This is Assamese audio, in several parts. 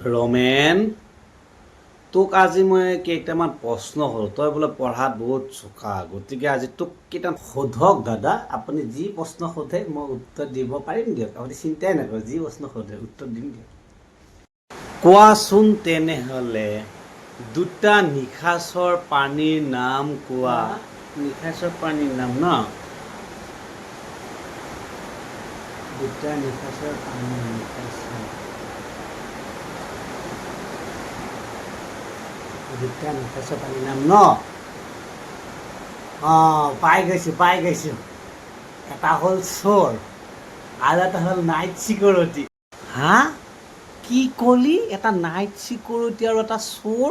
ৰমেন, তোক আজি মই কেইটামান প্ৰশ্ন হ'ল। তই বোলে পঢ়াত বহুত চোকা, গতিকে আজি তোক কেইটামান সোধক দাদা। আপুনি যি প্ৰশ্ন সোধে মই উত্তৰ দিব পাৰিম দিয়ক। আপুনি চিন্তাই নকৰে, যি প্ৰশ্ন সোধে উত্তৰ দিম দিয়ক। কোৱাচোন তেনেহ'লে দুটা নিশাচৰ পানীৰ নাম কোৱা। নিশাচৰ পানীৰ নাম ন? দুটা নিশাচৰ পানীৰ দুটা নিশাচৰ পানীৰ নাম ন? পাই গৈছোঁ। এটা হ'ল চোৰ আৰু এটা হ'ল নাইট চিকিউৰিটি। হা? কি ক'লি? এটা নাইট চিকিউৰিটি আৰু এটা চোৰ?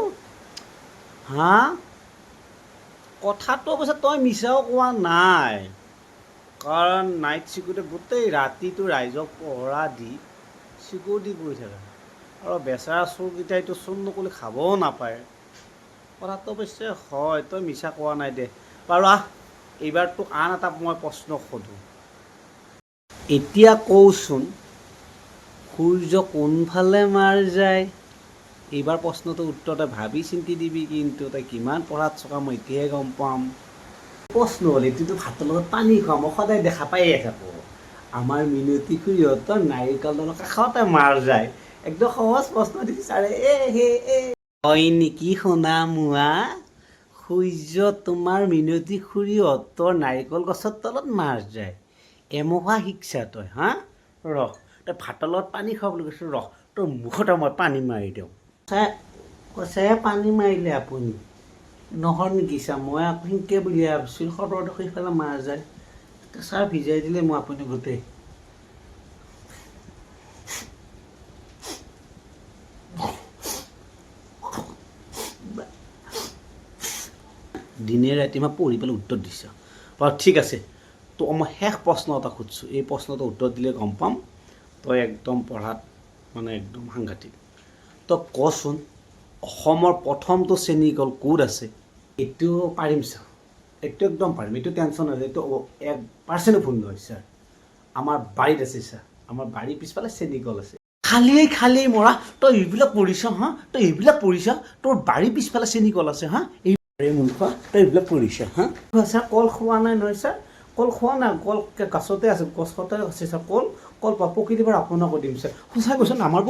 হা? কথাটো অৱশ্যে তই মিছাও কোৱা নাই, কাৰণ নাইট চিকিউৰিটি গোটেই ৰাতিটো ৰাইজক পহৰা দি চিকিউৰিটি কৰি থাকে, আৰু বেচেৰা চোৰকেইটাইতো চোৰ নকৰিলে খাবও নাপায়। কথাটো অৱশ্যে হয়, তই মিছা কোৱা নাই দে। বাৰু এইবাৰ তোক আন এটা মই প্ৰশ্ন সোধোঁ। এতিয়া কওঁচোন, সূৰ্য কোনফালে মাৰ যায়? এইবাৰ প্ৰশ্নটোৰ উত্তৰ তই ভাবি চিন্তি দিবি, কিন্তু তই কিমান পঢ়াত চোকা মই এতিয়াহে গম পাম। প্ৰশ্ন হ'ল এইটোতো ভাতৰ লগত পানী খোৱা, মই সদায় দেখা পায়ে থাকোঁ। আমাৰ মিনতি খুৰীহঁতৰ নাৰিকলৰ কাষতে মাৰ যায়। একদম সহজ প্ৰশ্ন দিছে ছাৰে। হয় নেকি সোণা মোৱা? সূৰ্য তোমাৰ মিনতি খুৰীহঁতৰ নাৰিকল গছৰ তলত মাৰ যায়? এমহা শিকছা তই, হা? ৰহ, তই ভাতৰ লগত পানী খোৱা বুলি কৈছোঁ, ৰহ তোৰ মুখতে মই পানী মাৰি দিওঁ। কৈছে পানী মাৰিলে আপুনি? নহয় নেকি ছাৰ, মই আকৌ সেনকে বুলি ভাবিছিলোঁ, সদৰ দেখি সেইফালে মাৰ যায়। ছাৰ ভিজাই দিলে মই আপুনি গোটেই। দিনে ৰাতি মই পঢ়ি পেলাই উত্তৰ দিছোঁ। বাৰু ঠিক আছে, তোক মই শেষ প্ৰশ্ন এটা সুধিছোঁ। এই প্ৰশ্নটো উত্তৰ দিলে গম পাম তই একদম পঢ়াত একদম সাংঘাতিক। তই কচোন, অসমৰ প্ৰথমটো চেনিকল ক'ত আছে? এইটো পাৰিম ছাৰ, এইটো একদম পাৰিম, এইটো টেনশ্যন নাই, এইটো 1% ভুল নহয় ছাৰ। আমাৰ বাৰীত আছে ছাৰ, আমাৰ বাৰীৰ পিছফালে চেনিকল আছে। খালি মৰা, তই এইবিলাক পঢ়িছ হা? তই এইবিলাক পঢ়িছ? তোৰ বাৰীৰ পিছফালে চেনিকল আছে হা? মূৰ্খ, তই এইবিলাক পঢ়িছ হা? ছাৰ কল খোৱা নাই নহয় ছাৰ, কল খোৱা নাই, কল গছতে আছে, গছতে আছে ছাৰ। কল পকি দিবাৰ আপোনাকো দিম ছাৰ। সঁচাই কৈছোঁ, আমাৰ